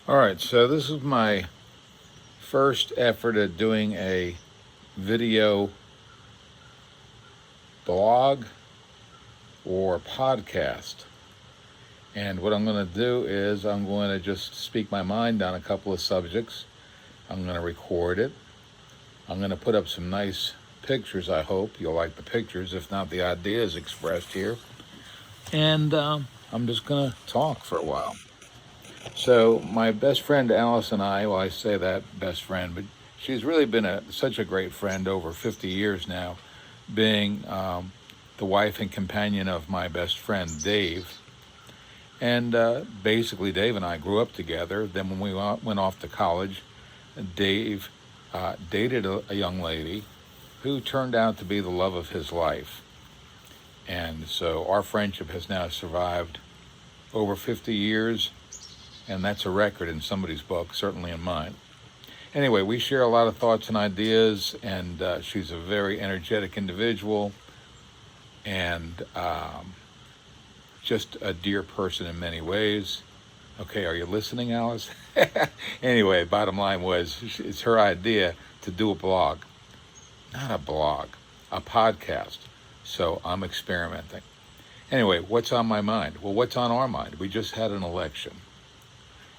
All right, so this is my first effort at doing a video blog or podcast. And what I'm going to do is I'm going to just speak my mind on a couple of subjects. I'm going to record it. I'm going to put up some nice pictures. I hope you'll like the pictures, if not the ideas expressed here. And I'm just going to talk for a while. So my best friend Alice and well, I say that best friend, but she's really been such a great friend over 50 years now, being the wife and companion of my best friend Dave. And basically, Dave and I grew up together. Then when we went off to college, Dave dated a young lady who turned out to be the love of his life. And so our friendship has now survived over 50 years, and that's a record in somebody's book, certainly in mine. Anyway, we share a lot of thoughts and ideas, and she's a very energetic individual and just a dear person in many ways. Okay, are you listening, Alice? Anyway, bottom line was it's her idea to do a blog. Not a blog, a podcast. So I'm experimenting. Anyway, what's on my mind? Well, what's on our mind? We just had an election.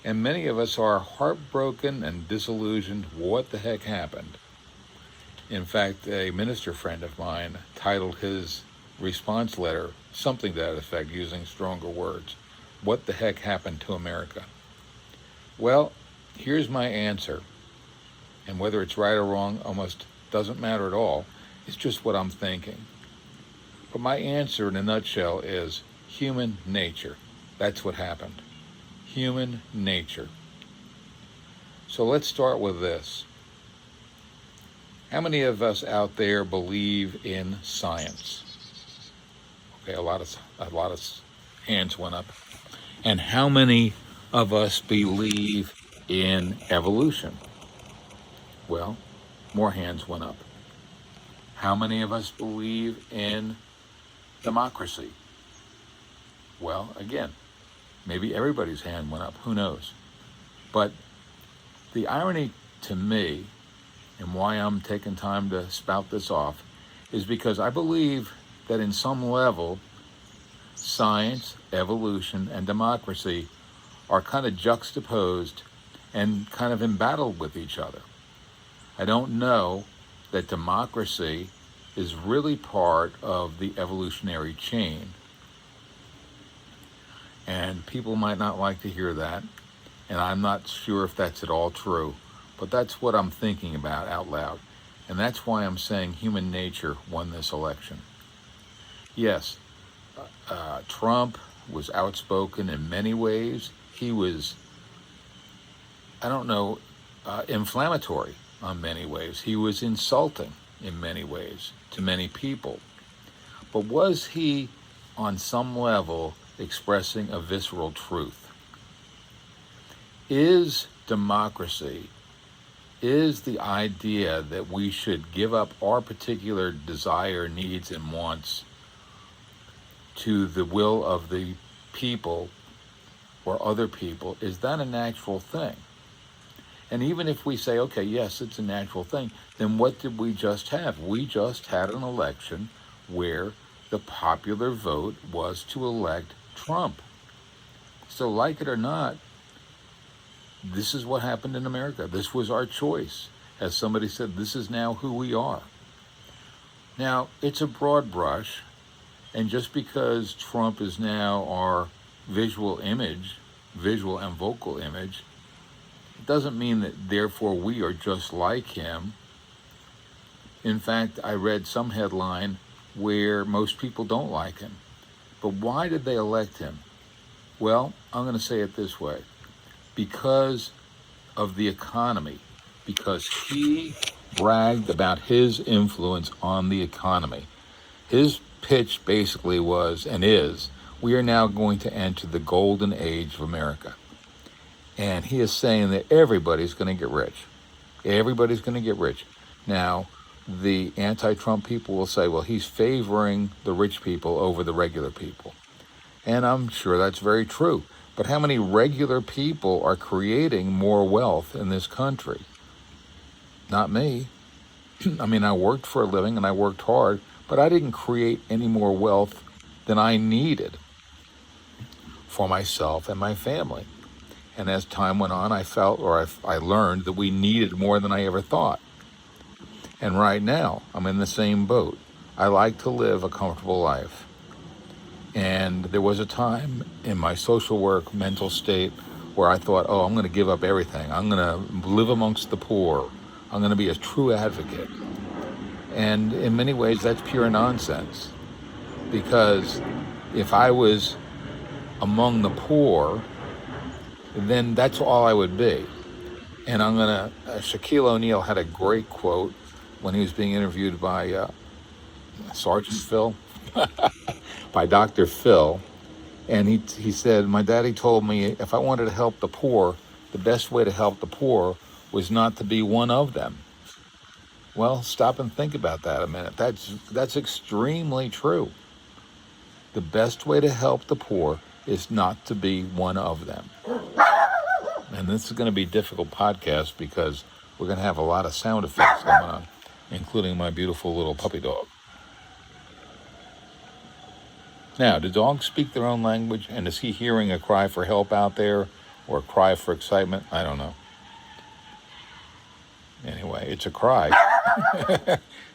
And many of us are heartbroken and disillusioned. What the heck happened? In fact, a minister friend of mine titled his response letter something to that effect, using stronger words. What the heck happened to America? Well, here's my answer. And whether it's right or wrong almost doesn't matter at all. It's just what I'm thinking. But my answer in a nutshell is human nature. That's what happened. Human nature. So let's start with this. How many of us out there believe in science? Okay, a lot of hands went up. And how many of us believe in evolution? Well, more hands went up. How many of us believe in democracy? Well, again, maybe everybody's hand went up. Who knows? But the irony to me, and why I'm taking time to spout this off, is because I believe that in some level, science, evolution, and democracy are kind of juxtaposed and kind of embattled with each other. I don't know that democracy is really part of the evolutionary chain. And people might not like to hear that, and I'm not sure if that's at all true, but that's what I'm thinking about out loud. And that's why I'm saying human nature won this election. Yes, Trump was outspoken in many ways. He was, inflammatory in many ways. He was insulting in many ways to many people. But was he, on some level, expressing a visceral truth? Is democracy, is the idea that we should give up our particular desire, needs, and wants to the will of the people or other people, is that a natural thing? And even if we say, okay, yes, it's a natural thing, then what did we just have? We just had an election where the popular vote was to elect Trump. So like it or not, this is what happened in America. This was our choice. As somebody said, this is now who we are. Now, it's a broad brush, and just because Trump is now our visual and vocal image, it doesn't mean that therefore we are just like him. In fact, I read some headline where most people don't like him. But why did they elect him? Well, I'm going to say it this way. Because of the economy. Because he bragged about his influence on the economy. His pitch basically was, and is, we are now going to enter the golden age of America. And he is saying that everybody's going to get rich. Everybody's going to get rich. Now, the anti-Trump people will say, well, he's favoring the rich people over the regular people. And I'm sure that's very true. But how many regular people are creating more wealth in this country? Not me. I mean, I worked for a living and I worked hard, but I didn't create any more wealth than I needed for myself and my family. And as time went on, I felt, or I learned that we needed more than I ever thought. And right now, I'm in the same boat. I like to live a comfortable life. And there was a time in my social work mental state where I thought, oh, I'm going to give up everything. I'm going to live amongst the poor. I'm going to be a true advocate. And in many ways, that's pure nonsense. Because if I was among the poor, then that's all I would be. And Shaquille O'Neal had a great quote when he was being interviewed by Sergeant Phil, by Dr. Phil. And he said, my daddy told me if I wanted to help the poor, the best way to help the poor was not to be one of them. Well, stop and think about that a minute. That's extremely true. The best way to help the poor is not to be one of them. And this is going to be a difficult podcast because we're going to have a lot of sound effects going on, including my beautiful little puppy dog. Now, do dogs speak their own language? And is he hearing a cry for help out there or a cry for excitement? I don't know. Anyway, it's a cry.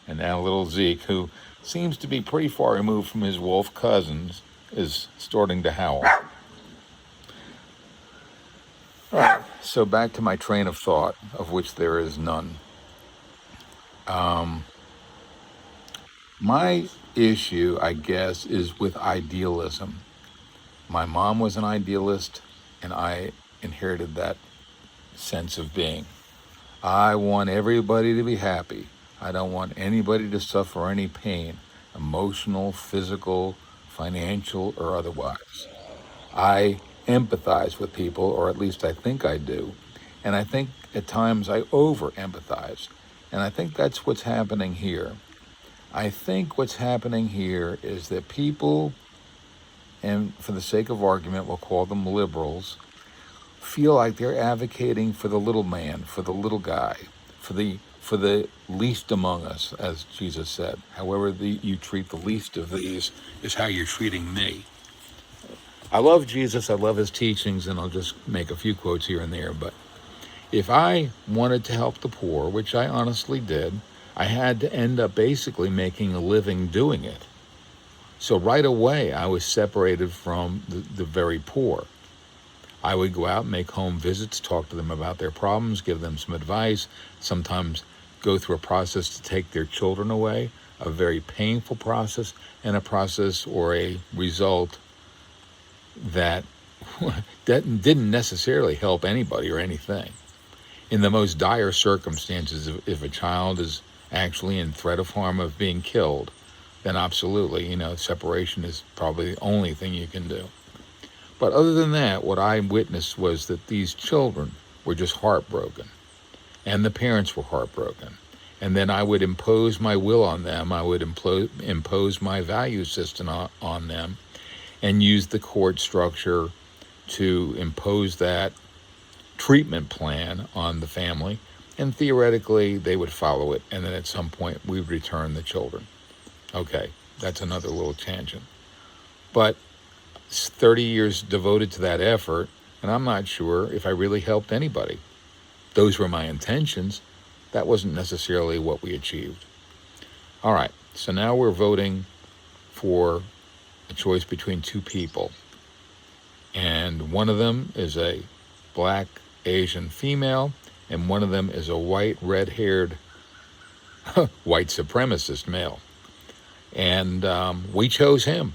And now little Zeke, who seems to be pretty far removed from his wolf cousins, is starting to howl. All right, so back to my train of thought, of which there is none. My issue, I guess, is with idealism. My mom was an idealist, and I inherited that sense of being. I want everybody to be happy. I don't want anybody to suffer any pain, emotional, physical, financial, or otherwise. I empathize with people, or at least I think I do. And I think at times I over-empathize. And I think that's what's happening here. I think what's happening here is that people, and for the sake of argument, we'll call them liberals, feel like they're advocating for the little man, for the little guy, for the least among us, as Jesus said. However you treat the least of these is how you're treating me. I love Jesus, I love his teachings, and I'll just make a few quotes here and there, but if I wanted to help the poor, which I honestly did, I had to end up basically making a living doing it. So right away, I was separated from the very poor. I would go out, make home visits, talk to them about their problems, give them some advice, sometimes go through a process to take their children away, a very painful process, and a process or a result that didn't necessarily help anybody or anything. In the most dire circumstances, if a child is actually in threat of harm of being killed, then absolutely, separation is probably the only thing you can do. But other than that, what I witnessed was that these children were just heartbroken, and the parents were heartbroken. And then I would impose my will on them. I would impose my value system on them, and use the court structure to impose that treatment plan on the family. And theoretically, they would follow it. And then at some point, we would return the children. Okay, that's another little tangent. But 30 years devoted to that effort, and I'm not sure if I really helped anybody. Those were my intentions. That wasn't necessarily what we achieved. All right, so now we're voting for a choice between two people. And one of them is a black Asian female, and one of them is a white, red-haired, white supremacist male. And we chose him.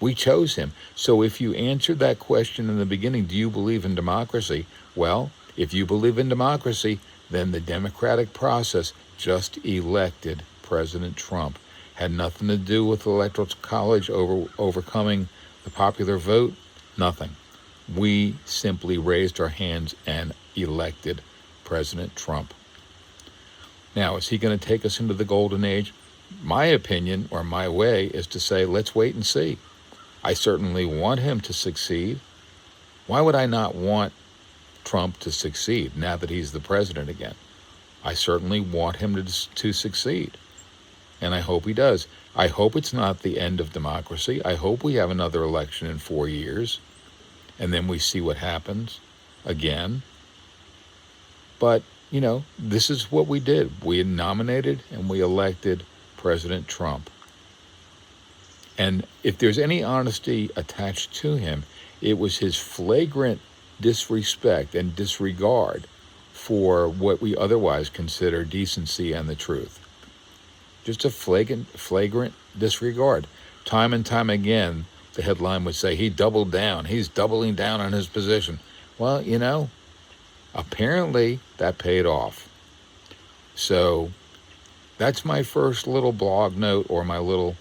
We chose him. So if you answered that question in the beginning, do you believe in democracy? Well, if you believe in democracy, then the democratic process just elected President Trump. Had nothing to do with the Electoral College overcoming the popular vote. Nothing. We simply raised our hands and elected President Trump. Now, is he going to take us into the golden age? My opinion, or my way, is to say, let's wait and see. I certainly want him to succeed. Why would I not want Trump to succeed now that he's the president again? I certainly want him to succeed, and I hope he does. I hope it's not the end of democracy. I hope we have another election in 4 years, and then we see what happens again. But, this is what we did. We nominated and we elected President Trump. And if there's any honesty attached to him, it was his flagrant disrespect and disregard for what we otherwise consider decency and the truth. Just a flagrant disregard. Time and time again, the headline would say, he doubled down. He's doubling down on his position. Well, apparently that paid off. So that's my first little blog note, or my little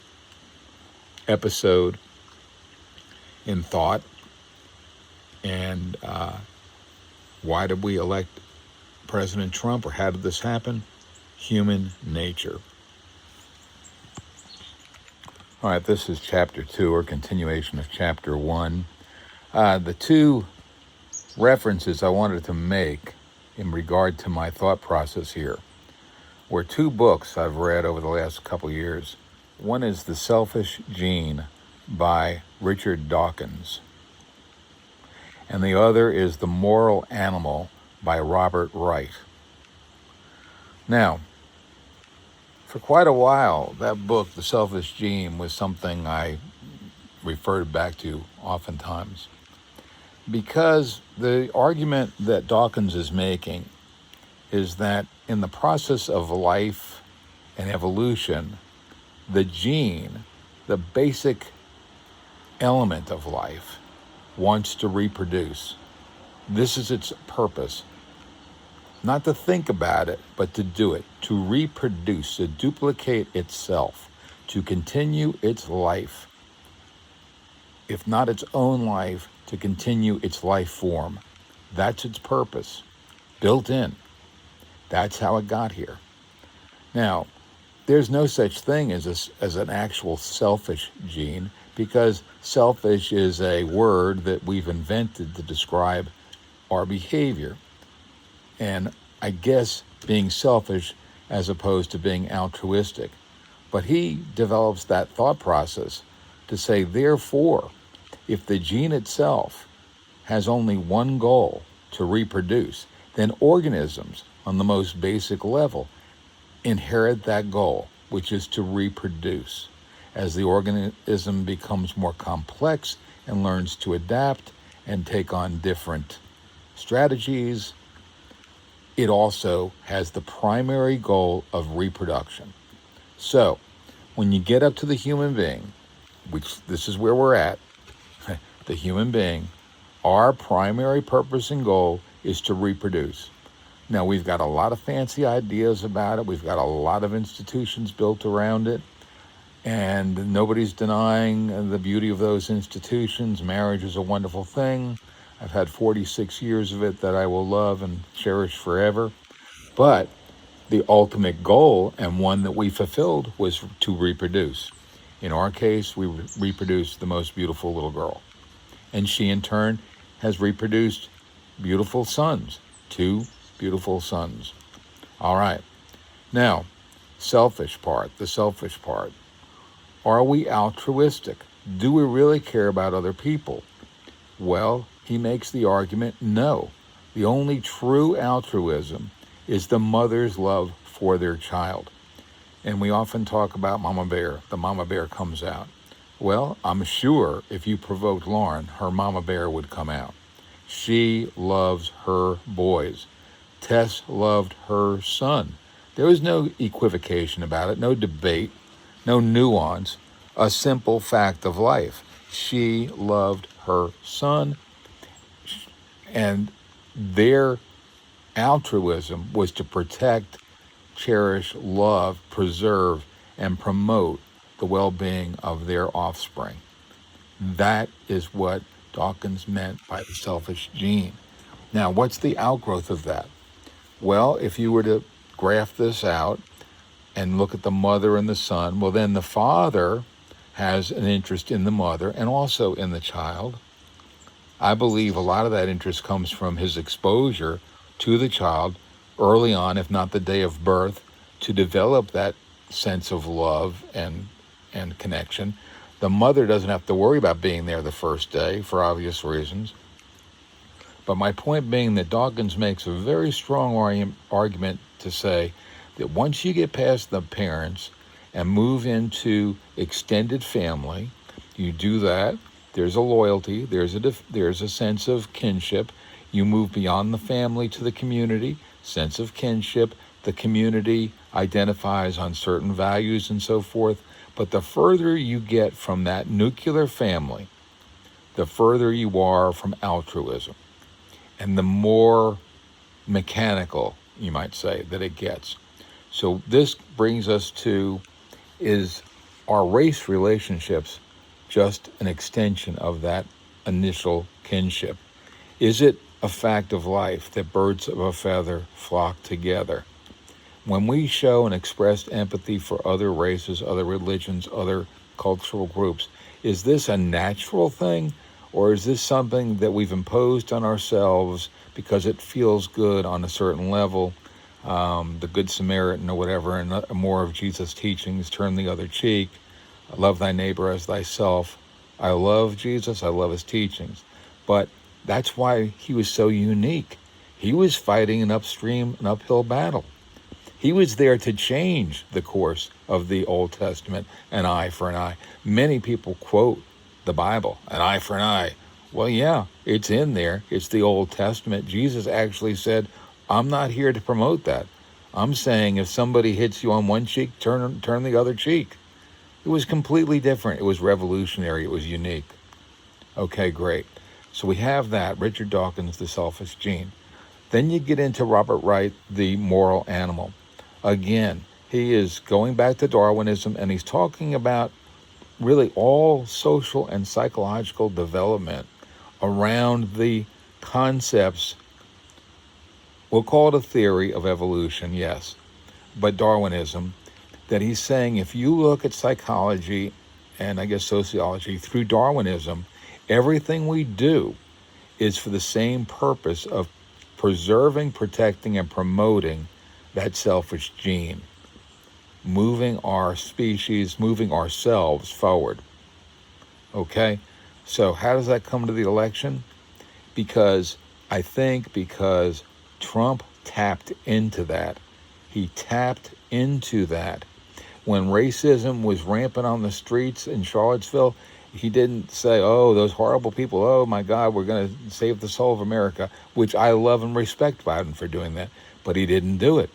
episode in thought. And why did we elect President Trump, or how did this happen? Human nature. All right, this is chapter 2, or continuation of chapter 1. The two references I wanted to make in regard to my thought process here were two books I've read over the last couple years. One is The Selfish Gene by Richard Dawkins, and the other is The Moral Animal by Robert Wright. Now, for quite a while, that book, The Selfish Gene, was something I referred back to oftentimes, because the argument that Dawkins is making is that in the process of life and evolution, the gene, the basic element of life, wants to reproduce. This is its purpose. Not to think about it, but to do it, to reproduce, to duplicate itself, to continue its life. If not its own life, to continue its life form. That's its purpose, built in. That's how it got here. Now, there's no such thing as an actual selfish gene, because selfish is a word that we've invented to describe our behavior. And I guess being selfish as opposed to being altruistic. But he develops that thought process to say, therefore, if the gene itself has only one goal, to reproduce, then organisms on the most basic level inherit that goal, which is to reproduce. As the organism becomes more complex and learns to adapt and take on different strategies, it also has the primary goal of reproduction. So, when you get up to the human being, which this is where we're at, the human being, our primary purpose and goal is to reproduce. Now, we've got a lot of fancy ideas about it. We've got a lot of institutions built around it. And nobody's denying the beauty of those institutions. Marriage is a wonderful thing. I've had 46 years of it that I will love and cherish forever. But the ultimate goal, and one that we fulfilled, was to reproduce. In our case, we reproduced the most beautiful little girl. And she, in turn, has reproduced beautiful sons, 2 beautiful sons. All right. Now, the selfish part. Are we altruistic? Do we really care about other people? Well, he makes the argument, no. The only true altruism is the mother's love for their child. And we often talk about Mama Bear. The Mama Bear comes out. Well, I'm sure if you provoked Lauren, her Mama Bear would come out. She loves her boys. Tess loved her son. There was no equivocation about it, no debate, no nuance, a simple fact of life. She loved her son, and their altruism was to protect, cherish, love, preserve, and promote the well-being of their offspring. That is what Dawkins meant by the selfish gene. Now, what's the outgrowth of that? Well, if you were to graph this out and look at the mother and the son, well, then the father has an interest in the mother and also in the child. I believe a lot of that interest comes from his exposure to the child early on, if not the day of birth, to develop that sense of love and connection. The mother doesn't have to worry about being there the first day for obvious reasons. But my point being that Dawkins makes a very strong argument to say that once you get past the parents and move into extended family, you do that. There's a loyalty. There's a sense of kinship. You move beyond the family to the community, sense of kinship. The community identifies on certain values and so forth. But the further you get from that nuclear family, the further you are from altruism, and the more mechanical, you might say, that it gets. So this brings us to, is our race relationships just an extension of that initial kinship? Is it a fact of life that birds of a feather flock together? When we show and express empathy for other races, other religions, other cultural groups, is this a natural thing, or is this something that we've imposed on ourselves because it feels good on a certain level? The Good Samaritan or whatever, and more of Jesus' teachings, turn the other cheek, love thy neighbor as thyself. I love Jesus, I love his teachings. But that's why he was so unique. He was fighting an uphill battle. He was there to change the course of the Old Testament, an eye for an eye. Many people quote the Bible, an eye for an eye. Well, yeah, it's in there. It's the Old Testament. Jesus actually said, I'm not here to promote that. I'm saying if somebody hits you on one cheek, turn the other cheek. It was completely different. It was revolutionary. It was unique. Okay, great. So we have that, Richard Dawkins, The Selfish Gene. Then you get into Robert Wright, The Moral Animal. Again, he is going back to Darwinism, and he's talking about really all social and psychological development around the concepts. We'll call it a theory of evolution, yes, but Darwinism, that he's saying if you look at psychology and I guess sociology through Darwinism, everything we do is for the same purpose of preserving, protecting, and promoting that selfish gene, moving our species, moving ourselves forward. Okay? So how does that come to the election? Because Trump tapped into that. He tapped into that. When racism was rampant on the streets in Charlottesville, he didn't say, oh, those horrible people, oh my God, we're going to save the soul of America, which I love and respect Biden for doing that, but he didn't do it.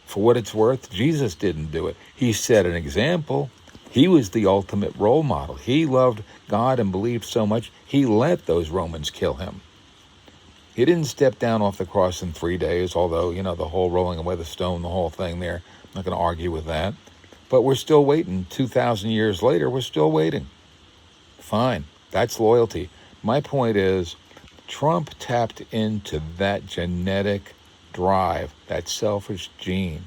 For what it's worth, Jesus didn't do it. He set an example. He was the ultimate role model. He loved God and believed so much, he let those Romans kill him. He didn't step down off the cross in 3 days, although, the whole rolling away the stone, the whole thing there, I'm not going to argue with that. But we're still waiting. 2,000 years later, we're still waiting. Fine. That's loyalty. My point is, Trump tapped into that genetic drive, that selfish gene,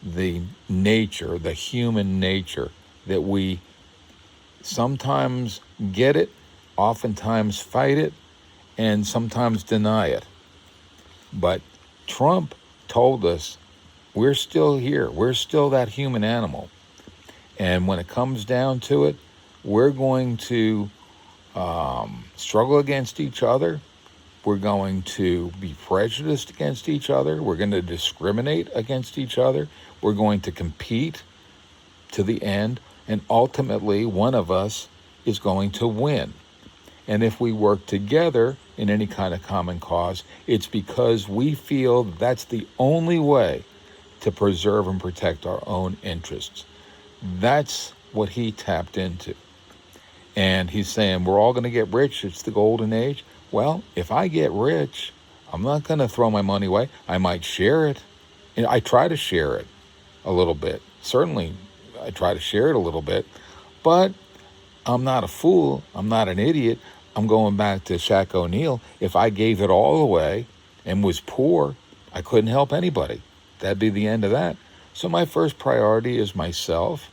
the nature, the human nature, that we sometimes get it, oftentimes fight it, and sometimes deny it. But Trump told us we're still here. We're still that human animal. And when it comes down to it, we're going to struggle against each other. We're going to be prejudiced against each other. We're going to discriminate against each other. We're going to compete to the end. And ultimately, one of us is going to win. And if we work together in any kind of common cause, it's because we feel that's the only way to preserve and protect our own interests. That's what he tapped into. And he's saying, we're all going to get rich. It's the golden age. Well, if I get rich, I'm not going to throw my money away. I might share it. I try to share it a little bit. Certainly, I try to share it a little bit. But I'm not a fool. I'm not an idiot. I'm going back to Shaq O'Neal. If I gave it all away and was poor, I couldn't help anybody. That'd be the end of that. So my first priority is myself,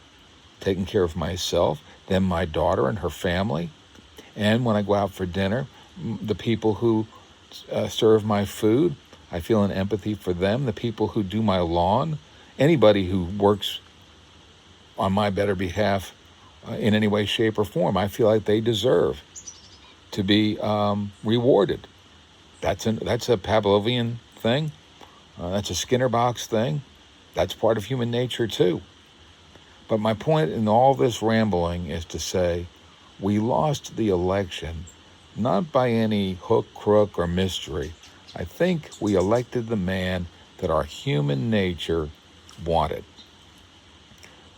taking care of myself, then my daughter and her family. And when I go out for dinner, the people who serve my food. I feel an empathy for them. The people who do my lawn, anybody who works on my better behalf in any way, shape, or form, I feel like they deserve to be rewarded. That's a Pavlovian thing. That's a Skinner box thing. That's part of human nature too. But my point in all this rambling is to say we lost the election not by any hook, crook, or mystery. I think we elected the man that our human nature wanted.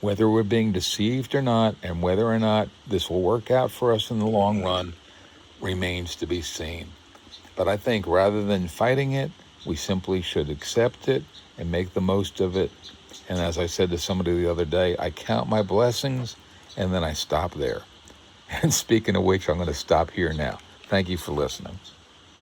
Whether we're being deceived or not, and whether or not this will work out for us in the long run, remains to be seen. But I think rather than fighting it, we simply should accept it and make the most of it. And as I said to somebody the other day, I count my blessings and then I stop there. And speaking of which, I'm going to stop here now. Thank you for listening.